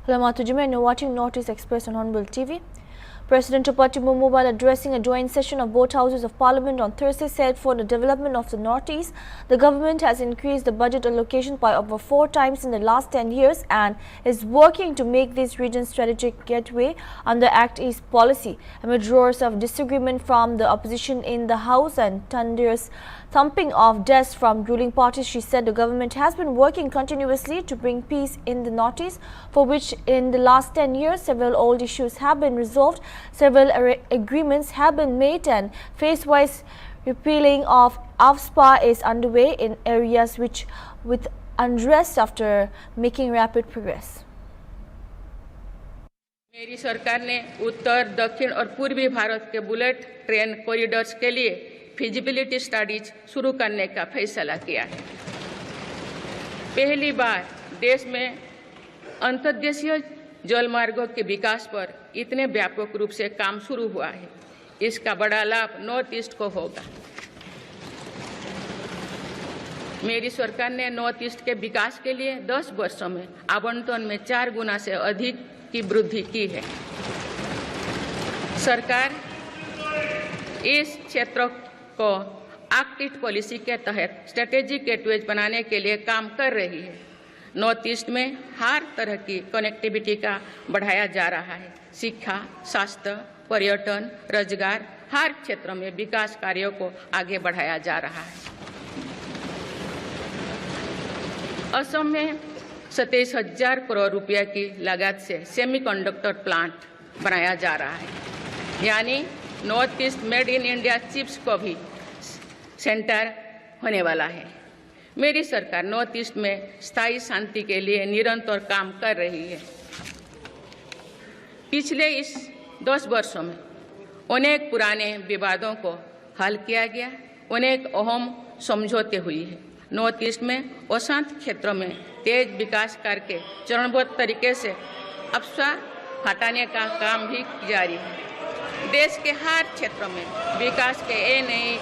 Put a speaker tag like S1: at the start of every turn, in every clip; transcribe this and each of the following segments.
S1: Hello, Matujima, and you're watching Northeast Express on Hornbill TV. President Draupadi Murmu, while addressing a joint session of both houses of parliament on Thursday, said for the development of the Northeast, the government has increased the budget allocation by over 4 times in the last 10 years and is working to make this region strategic gateway under Act East policy. Amid roars of disagreement from the opposition in the House and thunderous thumping of desks from ruling parties, she said the government has been working continuously to bring peace in the Northeast, for which in the last 10 years several old issues have been resolved, several agreements have been made, and phase-wise repealing of AFSPA is underway in areas which with unrest after making rapid progress.
S2: मेरी सरकार ने उत्तर, दक्षिण और पूर्वी भारत के bullet train corridors के लिए feasibility studies शुरू करने का फैसला किया है। पहली बार देश में अंतर्देशीय जलमार्गों के विकास पर इतने व्यापक रूप से काम शुरू हुआ है। इसका बड़ा लाभ नॉर्थ ईस्ट को होगा। मेरी सरकार ने नॉर्थ ईस्ट के विकास के लिए 10 वर्षों में आवंटन में 4 गुना से अधिक की वृद्धि की है। सरकार इस क्षेत्र को एक्ट ईस्ट पॉलिसी के तहत स्ट्रेटेजिक गेटवेज बनाने के लिए काम कर रही है। नॉर्थ ईस्ट में हर तरह की कनेक्टिविटी का बढ़ाया जा रहा है। शिक्षा, स्वास्थ्य, पर्यटन, रोजगार, हर क्षेत्र में विकास कार्यों को आगे बढ़ाया जा रहा है। असम में 27,000 करोड़ रुपया की लागत से सेमीकंडक्टर प्लांट बनाया जा रहा है। यानी north east made in India chips को भी सेंटर होने वाला है। मेरी सरकार नॉर्थ ईस्ट में स्थायी शांति के लिए निरंतर काम कर रही है। पिछले इस 10 वर्षों में अनेक पुराने विवादों को हल किया गया, अनेक अहम समझौते हुई है। नॉर्थ ईस्ट में अशांत क्षेत्रों में तेज विकास करके चरणबद्ध तरीके से अफवाह हटाने का काम भी जारी है। देश के हर क्षेत्र में विकास के ये नए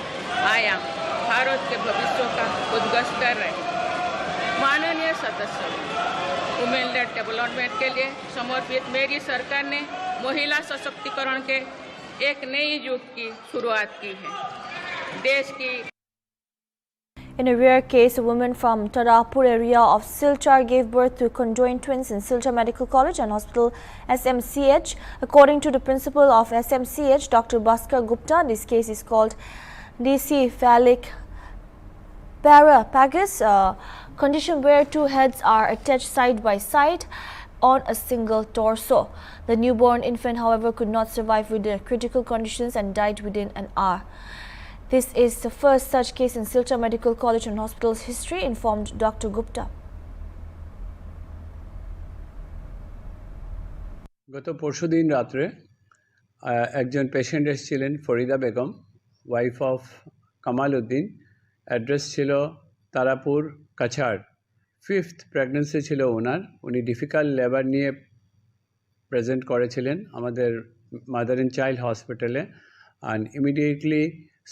S2: आयाम भारत के भविष्य का उद्घोष कर रहे हैं। माननीय सदस्य, वुमेन लेड डेवलपमेंट के लिए समर्पित मेरी सरकार ने महिला सशक्तिकरण के एक नई युग की शुरुआत की है। देश की
S1: In a rare case, a woman from Tarapur area of Silchar gave birth to conjoined twins in Silchar Medical College and Hospital SMCH. According to the principal of SMCH, Dr. Bhaskar Gupta, this case is called decephalic parapagus, a condition where 2 heads are attached side by side on a single torso. The newborn infant, however, could not survive with the critical conditions and died within an hour. This is the first such case in Silchar Medical College and Hospital's history, informed Dr. Gupta.
S3: গত পরশুদিন রাত্রে একজন patient এসেছিলেন, Farida Begum, wife of Kamal Uddin. Address ছিল Tarapur, Cachar. 5th pregnancy ছিল ওনার। উনি difficult labour নিয়ে present করেছিলেন আমাদের মাদার অ্যান্ড চাইল্ড হসপিটালে। অ্যান্ড ইমিডিয়েটলি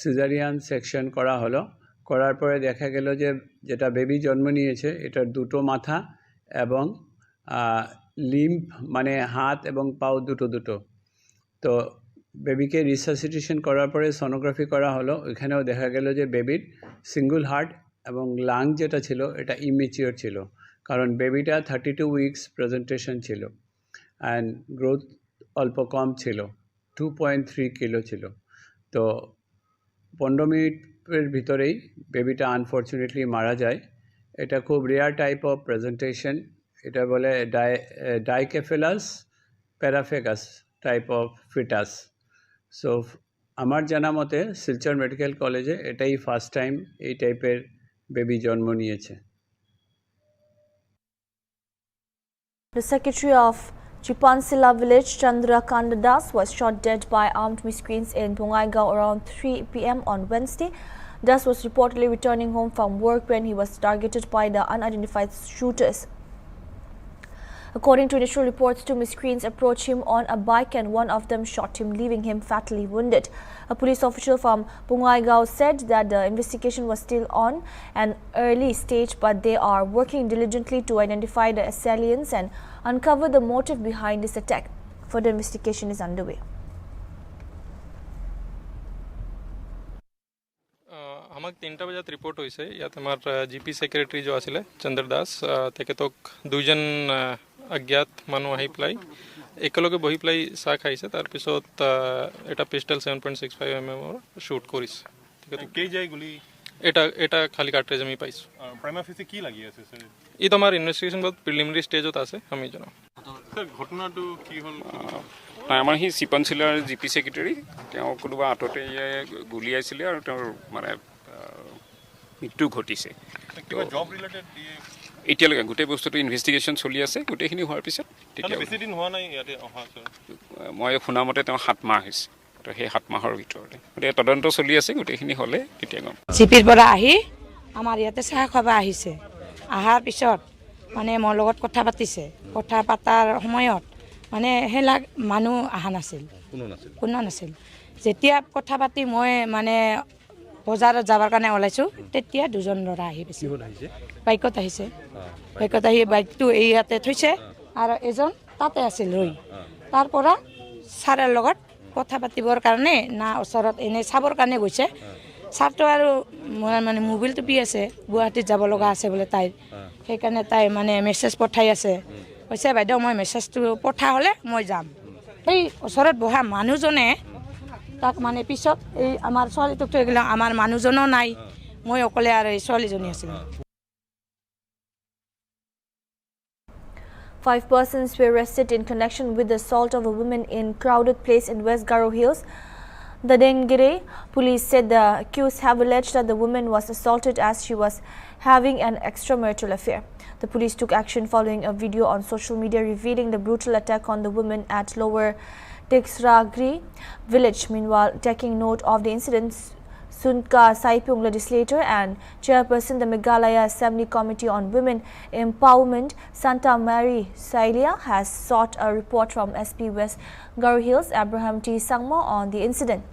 S3: সিজারিয়ান সেকশন করা হলো। করার পরে দেখা গেল যে যেটা বেবি জন্ম নিয়েছে এটার 2টো মাথা এবং লিম্ফ মানে হাত এবং পাও দুটো। তো বেবিকে রিসাসিটেশন করার পরে সোনোগ্রাফি করা হলো। ওইখানেও দেখা গেল যে বেবির সিঙ্গল হার্ট এবং লাং যেটা ছিল এটা ইমেচিওর ছিল, কারণ বেবিটা 32 উইকস প্রেজেন্টেশন ছিল অ্যান্ড গ্রোথ অল্প কম ছিল, 2.3 কিলো ছিল। তো 15 মিনিটের ভিতরেই বেবিটা আনফর্চুনেটলি মারা যায়। এটা খুব রেয়ার টাইপ অফ প্রেজেন্টেশন। এটা বলে ডাইকেফেলাস প্যারাফেগাস টাইপ অফ ফিটাস। সো আমার জানা মতে শিলচর মেডিকেল কলেজে এটাই ফার্স্ট টাইম এই টাইপের বেবি জন্ম নিয়েছে।
S1: The secretary of Chipansila village, Chandrakanta Das, was shot dead by armed miscreants in Bongaigaon around 3 p.m. on Wednesday. Das was reportedly returning home from work when he was targeted by the unidentified shooters. According to initial reports, two miscreants approached him on a bike and one of them shot him, leaving him fatally wounded. A police official from Bongaigaon said that the investigation was still on an early stage, but they are working diligently to identify the assailants and uncover the motive behind this attack. Further investigation is underway.
S4: আমাক 3টা বজাত report হৈছে ইয়াত আমাৰ GP secretary जो আছিলে চন্দ্ৰ দাস তেখেতক দুজন অজ্ঞাত মানুহ আহি পেলাই একেলগে বহি পেলাই চাহ খাইছে তাৰ পিছত এটা পিষ্টল 7.65 mm শুট কৰিছে
S5: কেই যায় গুলি
S4: এটা খালি কাৰ্ট্ৰেজ আমি পাইছো
S5: প্ৰাইমা ফেসি কি লাগি আছে স্যার
S4: ই তো আমাৰ ইনভেষ্টিগেশ্যন বহুত প্ৰিলিমিনাৰী ষ্টেজত আছে আমি জানো
S5: স্যার ঘটনাটো কি হল
S6: আমাৰ সি চিপনচিলাৰ জিপি সেক্ৰেটাৰী তেওঁ কোনোবা আটতে গুলিয়াইছিলে আৰু তেওঁৰ মানে মৃত্যু ঘটিছে
S5: কিবা জব ৰিলেটেড
S6: এতিয়ালৈকে গোটেই বস্তুটো ইনভেষ্টিগেশ্যন চলি আছে গোটেইখিনি হোৱাৰ পিছত
S5: তেতিয়া বেছি দিন হোৱা নাই ইয়াতে অহা স্যার
S6: মই শুনামতে তেওঁ 7 মাহ হৈছে তো সেই 7 মাহৰ ভিতৰতে গোটেই তদন্ত চলি আছে গোটেইখিনি হ'লে তেতিয়া গম
S7: জিপিৰ পৰা আহি আমাৰ ইয়াতে চাহ খাব আহিছে আহাৰ পিছত মানে মোৰ লগত কথা পাতিছে কথা পাতাৰ সময়ত মানে হেলা মানুহ আহা নাছিল কোনো নাছিল যেতিয়া কথা পাতি মই মানে বজাৰত যাবৰ কাৰণে ওলাইছো তেতিয়া দুজন ল'ৰা আহি পাইছে বাইকত আহিছে বাইকত আহি বাইকটো এই ইয়াতে থৈছে আৰু এজন তাতে আছিল ৰৈ তাৰ পৰা ছাৰৰ লগত কথা পাতিবৰ কাৰণে না ওচৰত এনে চাবৰ কাৰণে গৈছে ছাৰটো আৰু মানে মোবাইলটো পি আছে গুৱাহাটীত যাব লগা আছে বোলে তাইৰ সেইকাৰণে তাই মানে মেছেজ পঠাই আছে কৈছে বাইদেউ মই মেছেজটো পঠা হ'লে মই যাম এই ওচৰত বহা মানুহজনে তাক মানে পিছত এই আমাৰ ছোৱালীটোক থৈ গ'লে আমাৰ মানুহজনো নাই মই অকলে আৰু এই ছোৱালীজনী আছিলোঁ
S1: 5 persons were arrested in connection with the assault of a woman in crowded place in West Garo Hills. The Dengire police said the accused have alleged that the woman was assaulted as she was having an extramarital affair. The police took action following a video on social media revealing the brutal attack on the woman at Lower Dixragri village. Meanwhile, taking note of the incidents, Sunka Saipung legislator and chairperson the Meghalaya Assembly Committee on Women Empowerment, Santa Mary Sailia, has sought a report from SP West Garo Hills, Abraham T. Sangma, on the incident.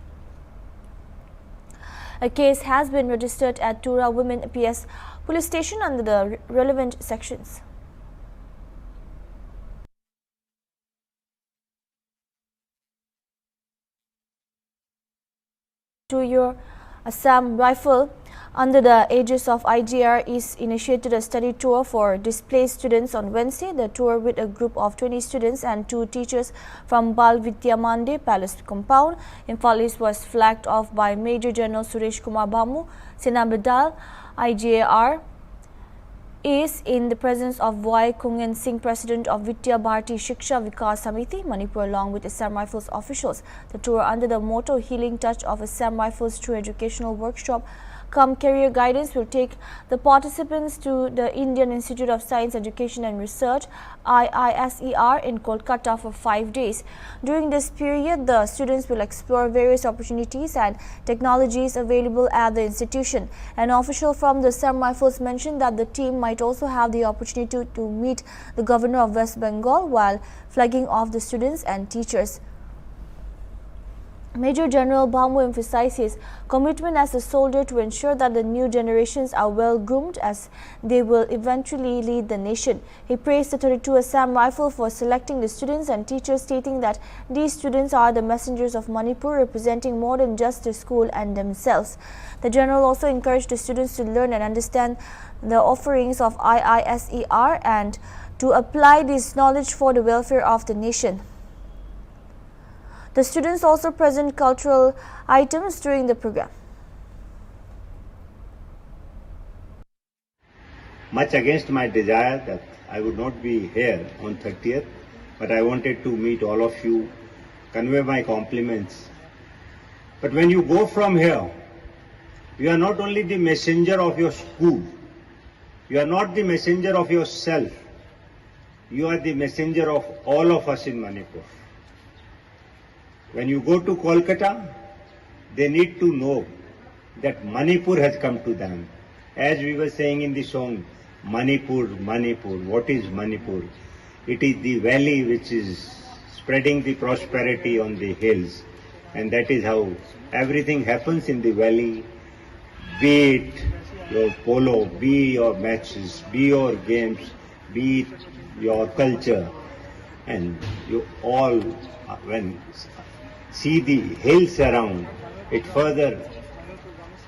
S1: A case has been registered at Tura Women PS Police Station under the relevant sections. To your Assam Rifle, under the aegis of IGR, is initiated a study tour for displaced students on Wednesday. The tour, with a group of 20 students and 2 teachers from Bal Vidya Mande Palace Compound, Imphal East, was flagged off by Major General Suresh Kumar Bamu. Sena Badal, IGR, is in the presence of Y. Kungan Singh, President of Vidya Bharati Shiksha Vikas Samiti, Manipur, along with Assam Rifles officials. The tour, under the motto Healing Touch of Assam Rifles through educational workshop come career guidance, will take the participants to the Indian Institute of Science Education and Research IISER in Kolkata for 5 days. During this period, the students will explore various opportunities and technologies available at the institution. An official from the Assam Rifles mentioned that the team might also have the opportunity to meet the Governor of West Bengal while flagging off the students and teachers. Major General Bamu emphasized his commitment as a soldier to ensure that the new generations are well groomed as they will eventually lead the nation. He praised the 32 Assam Rifle for selecting the students and teachers, stating that these students are the messengers of Manipur, representing more than just the school and themselves. The general also encouraged the students to learn and understand the offerings of IISER and to apply this knowledge for the welfare of the nation. The students also present cultural items during the program.
S8: Much against my desire that I would not be here on 30th, but I wanted to meet all of you, convey my compliments. But when you go from here, you are not only the messenger of your school, you are not the messenger of yourself, you are the messenger of all of us in Manipur. When you go to Kolkata, they need to know that Manipur has come to them. As we were saying in the song, Manipur, Manipur, what is Manipur? It is the valley which is spreading the prosperity on the hills, and that is how everything happens in the valley, be it your polo, be your matches, be your games, be it your culture, and you all, when see the hills around, it further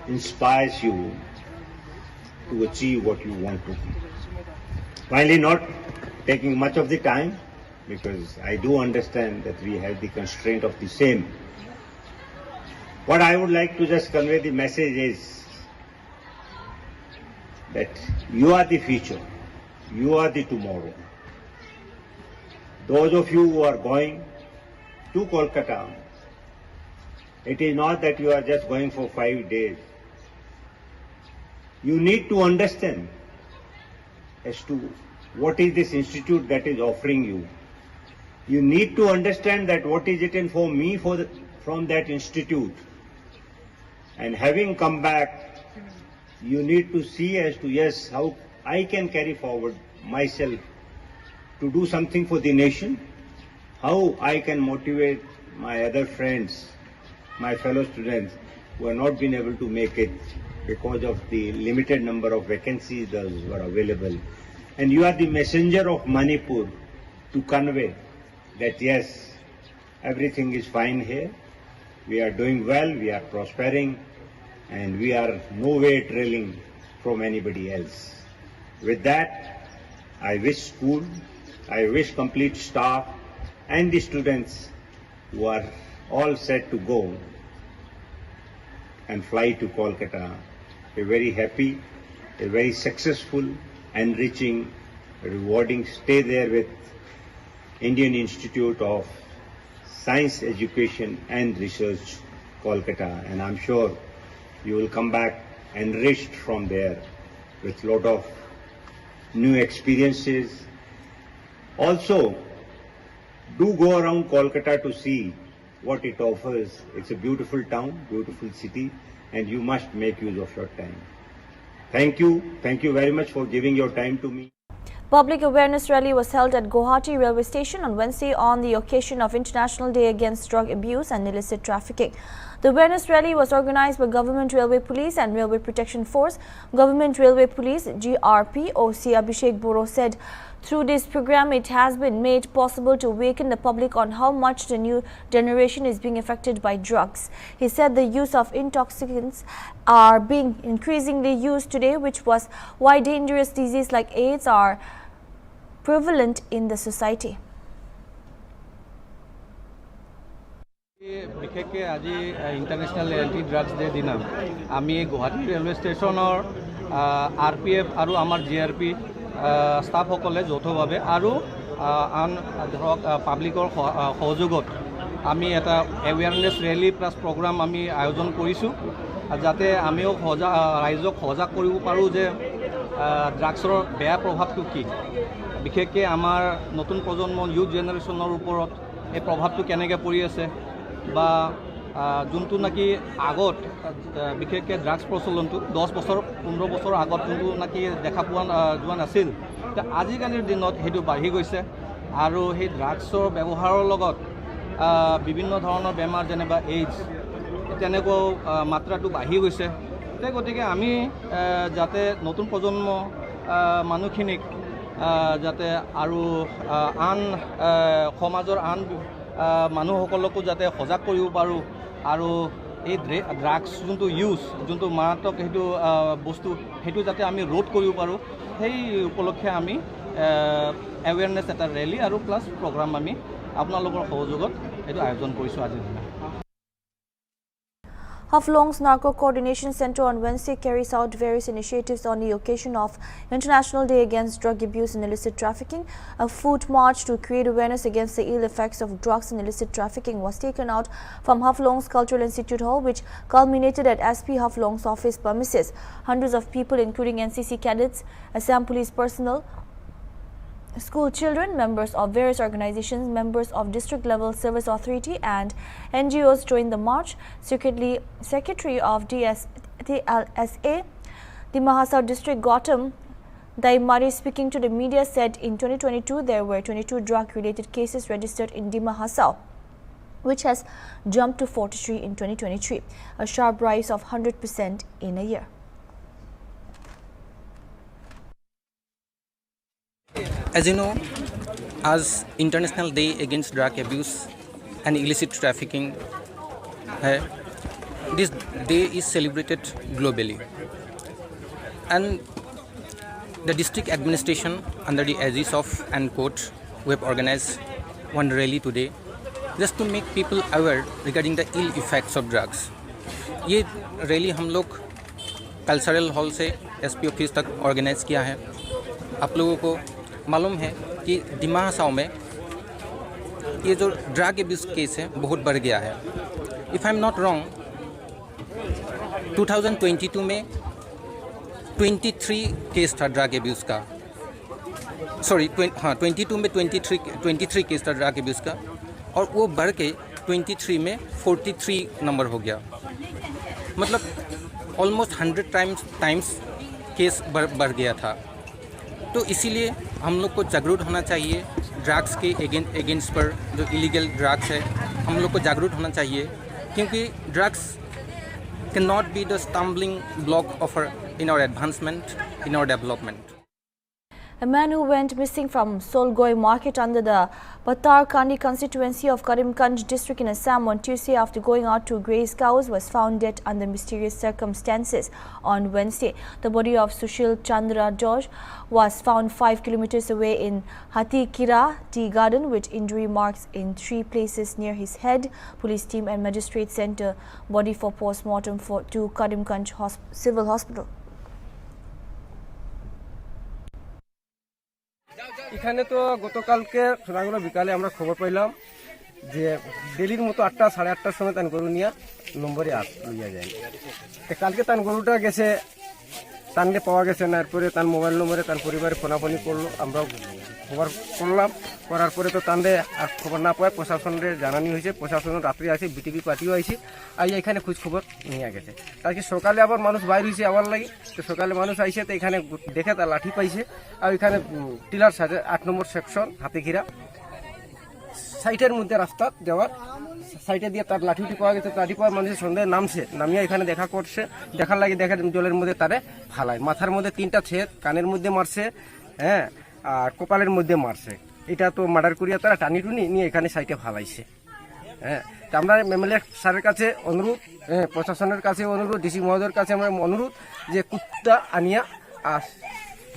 S8: inspires you to achieve what you want to. Finally, not taking much of the time, because I do understand that we have the constraint of the same. What I would like to just convey the message is that you are the future, you are the tomorrow. Those of you who are going to Kolkata, it is not that you are just going for 5 days. You need to understand as to what is this institute that is offering you. You need to understand that what is it in for me from that institute. And having come back, you need to see as to, yes, how I can carry forward myself to do something for the nation, how I can motivate my other friends, my fellow students who have not been able to make it because of the limited number of vacancies that were available. And you are the messenger of Manipur to convey that yes, everything is fine here, we are doing well, we are prospering, and we are no way trailing from anybody else. With that, I wish school, I wish complete staff and the students who are all set to go and fly to Kolkata a very happy, a very successful, enriching, rewarding stay there with Indian Institute of Science Education and Research, Kolkata, and I'm sure you will come back enriched from there with a lot of new experiences. Also, do go around Kolkata to see what it offers. It's a beautiful town, beautiful city, and you must make use of your time. Thank you very much for giving your time to me.
S1: Public awareness rally was held at Guwahati railway station on Wednesday on the occasion of International Day Against Drug Abuse and Illicit Trafficking. The awareness rally was organized by Government Railway Police and Railway Protection Force. Government Railway Police GRP OC Abhishek Boro said, through this program, it has been made possible to awaken the public on how much the new generation is being affected by drugs. He said the use of intoxicants are being increasingly used today, which was why dangerous diseases like AIDS are prevalent in the society.
S9: বিশেষকৈ আজি international anti drugs day দিনা আমি Guwahati railway ষ্টেচনৰ RPF আৰু আমাৰ GRP ষ্টাফসকলে যৌথভাৱে আৰু আন ধৰক পাব্লিকৰ সহযোগত আমি এটা এৱেৰনেছ ৰেলী প্লাছ প্ৰগ্ৰাম আমি আয়োজন কৰিছোঁ যাতে আমিও ৰাইজক সজাগ কৰিব পাৰোঁ যে ড্ৰাগছৰ বেয়া প্ৰভাৱটো কি বিশেষকৈ আমাৰ নতুন প্ৰজন্ম ইউথ জেনেৰেশ্যনৰ ওপৰত এই প্ৰভাৱটো কেনেকৈ পৰি আছে বা যোনটো নাকি আগত বিশেষকৈ ড্ৰাগছ প্ৰচলনটো 10 বছৰ 15 বছৰ আগত যোনটো নাকি দেখা পোৱা যোৱা নাছিল আজিকালিৰ দিনত সেইটো বাঢ়ি গৈছে আৰু সেই ড্ৰাগছৰ ব্যৱহাৰৰ লগত বিভিন্ন ধৰণৰ বেমাৰ যেনেবা AIDS তেনেকুৱা মাত্ৰাটো বাঢ়ি গৈছে গতিকে আমি যাতে নতুন প্ৰজন্ম মানুহখিনিক যাতে আৰু আন সমাজৰ আন মানুহসকলকো যাতে সজাগ কৰিব পাৰোঁ আৰু এই ড্ৰাগছ যোনটো ইউজ যোনটো মাৰাত্মক সেইটো বস্তু সেইটো যাতে আমি ৰোধ কৰিব পাৰোঁ সেই উপলক্ষে আমি এৱেৰনেছ এটা ৰেলী আৰু প্লাছ প্ৰগ্ৰাম আমি আপোনালোকৰ সহযোগত এইটো আয়োজন কৰিছোঁ আজিৰ দিনা
S1: Haflong's Narco Coordination Center on Wednesday carries out various initiatives on the occasion of International Day Against Drug Abuse and Illicit Trafficking. A foot march to create awareness against the ill effects of drugs and illicit trafficking was taken out from Haflong's Cultural Institute Hall, which culminated at SP Haflong's office premises. Hundreds of people, including NCC cadets, Assam police personnel, school children, members of various organizations, members of district-level service authority and NGOs joined the march. Secretary of DLSA, the Mahasar District Gautam The Imari, speaking to the media, said in 2022 there were 22 drug-related cases registered in Dima Hasao, which has jumped to 43 in 2023, a sharp rise of 100% in a year.
S9: As you know, as International Day Against Drug Abuse and Illicit Trafficking, this day is celebrated globally. And the district administration under the aegis of ANCOT, we have organized one rally today just to make people aware regarding the ill effects of drugs. ये rally हम लोग cultural hall से SP office तक organise किया है। आप लोगों को मालूम है कि दिमा हसाओ में ये जो ड्रग एब्यूज केस है बहुत बढ़ गया है। If I am not wrong, 2022 में 23 केस था ड्रग एब्यूज़ का, सॉरी 22 में 23 केस था ड्रग एब्यूज़ का, और वो बढ़ के 23 में 43 नंबर हो गया। मतलब ऑलमोस्ट 100 टाइम्स केस बढ़ गया था। तो इसीलिए हम लोग को जागरूक होना चाहिए ड्रग्स के अगेंस्ट पर, जो इलीगल ड्रग्स है हम लोग को जागरूक होना चाहिए, क्योंकि drugs can not be the stumbling block of in our advancement, in our development.
S1: A man who went missing from Solgoi market under the Patarkandi constituency of Karimganj district in Assam on Tuesday after going out to graze cows was found dead under mysterious circumstances on Wednesday. The body of Sushil Chandra George was found 5 kilometers away in Hatikira Tea Garden with injury marks in 3 places near his head. Police team and magistrate sent the body for post-mortem to Karimganj Civil Hospital.
S9: এখানে তো গতকালকে সোনাগুলো বিকালে আমরা খবর পাইলাম যে ডেলির মতো 8টা সাড়ে 8টার সময় তার গরু নিয়ে নম্বরে লইয়া যায়। কালকে তার গরুটা গেছে, তানকে পাওয়া গেছে না, এরপরে তার মোবাইল নম্বরে তার পরিবারে ফোনাফোনি করলো, আমরাও খবর করলাম, করার পরে তো তাদের আর খবর না পাওয়ায় প্রশাসনের জানানি হয়েছে। প্রশাসন রাত্রে আসে, বিটিভি পার্টিও আইসি, আইয়া এখানে খোঁজ খবর নিয়ে গেছে। তাকে সকালে আবার মানুষ বাইর হয়েছে আবার লাগি, তো সকালে মানুষ আইসে তো এখানে দেখে তার লাঠি পাইছে। আর এখানে টিলার সাথে 8 নম্বর সেকশন হাতিঘিরা সাইটের মধ্যে রাস্তা যাওয়ার সাইটে দিয়ে তার লাঠিটি পাওয়া গেছে। লাঠি পাওয়ার মানুষের সন্দেহে নামছে, নামিয়ে এখানে দেখা করছে, দেখার লাগে দেখে জলের মধ্যে তারে ফালায়। মাথার মধ্যে 3টা ছেদ, কানের মধ্যে মারছে, হ্যাঁ, আর কপালের মধ্যে মারছে। এটা তো মার্ডার করিয়া তারা টানি টুনি নিয়ে এখানে সাইটে ফালাইছে। হ্যাঁ, আমরা এমএলএ স্যারের কাছে অনুরোধ, প্রশাসনের কাছে অনুরোধ, ডিসি মহোদয়ের কাছে আমরা অনুরোধ যে কুত্তা আনিয়া আর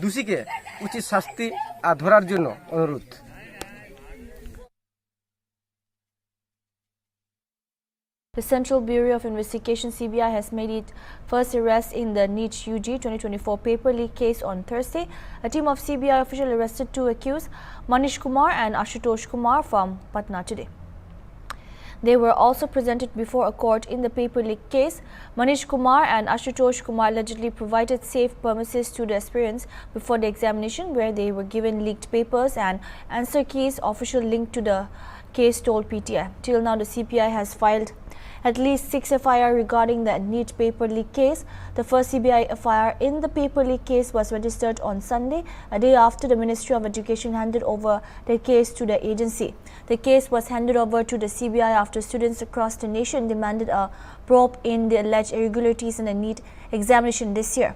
S9: দোষীকে উচিত শাস্তি আর ধরার জন্য অনুরোধ।
S1: The Central Bureau of Investigation (CBI) has made its first arrest in the NEET UG 2024 paper leak case on Thursday. A team of CBI officials arrested 2 accused, Manish Kumar and Ashutosh Kumar from Patna today. They were also presented before a court in the paper leak case. Manish Kumar and Ashutosh Kumar allegedly provided safe premises to the aspirants before the examination, where they were given leaked papers and answer keys. Official link to the case told PTI. Till now, the CPI has filed at least 6 FIR regarding the NEET paper leak case. The first CBI FIR in the paper leak case was registered on Sunday, a day after the Ministry of Education handed over the case to the agency. The case was handed over to the CBI after students across the nation demanded a probe in the alleged irregularities in the NEET examination this year.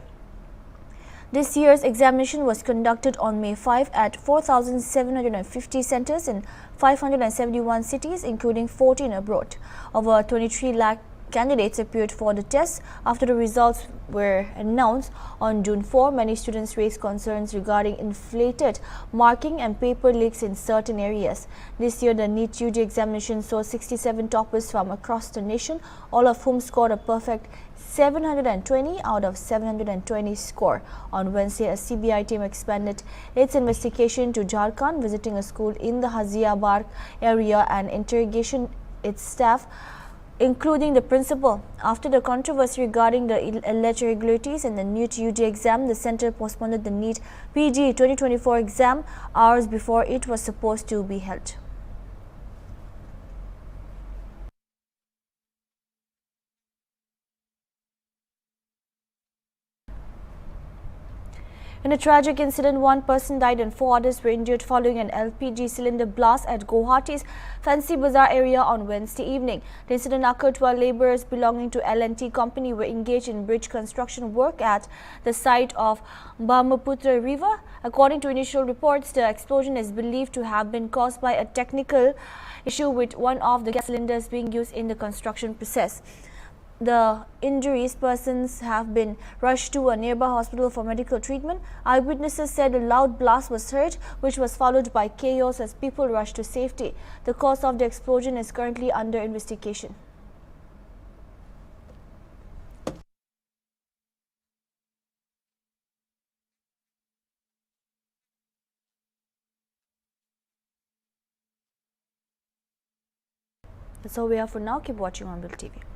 S1: This year's examination was conducted on May 5 at 4,750 centers in 571 cities, including 14 abroad. Over 23 lakh candidates appeared for the test. After the results were announced on June 4, many students raised concerns regarding inflated marking and paper leaks in certain areas. This year, the NEET UG examination saw 67 toppers from across the nation, all of whom scored a perfect 720 out of 720 score. On Wednesday, a CBI team expanded its investigation to Jharkhand, visiting a school in the Haziabad area and interrogating its staff, including the principal. After the controversy regarding the alleged irregularities in the NEET UG exam, the center postponed the NEET PG 2024 exam hours before it was supposed to be held. In a tragic incident, one person died and 4 others were injured following an LPG cylinder blast at Guwahati's Fancy Bazaar area on Wednesday evening. The incident occurred while labourers belonging to L&T company were engaged in bridge construction work at the site of Brahmaputra River. According to initial reports, the explosion is believed to have been caused by a technical issue with one of the gas cylinders being used in the construction process. The injuries persons have been rushed to a nearby hospital for medical treatment. Eyewitnesses said a loud blast was heard, which was followed by chaos as people rushed to safety. The cause of the explosion is currently under investigation. That's all we have for now. Keep watching Hornbill TV.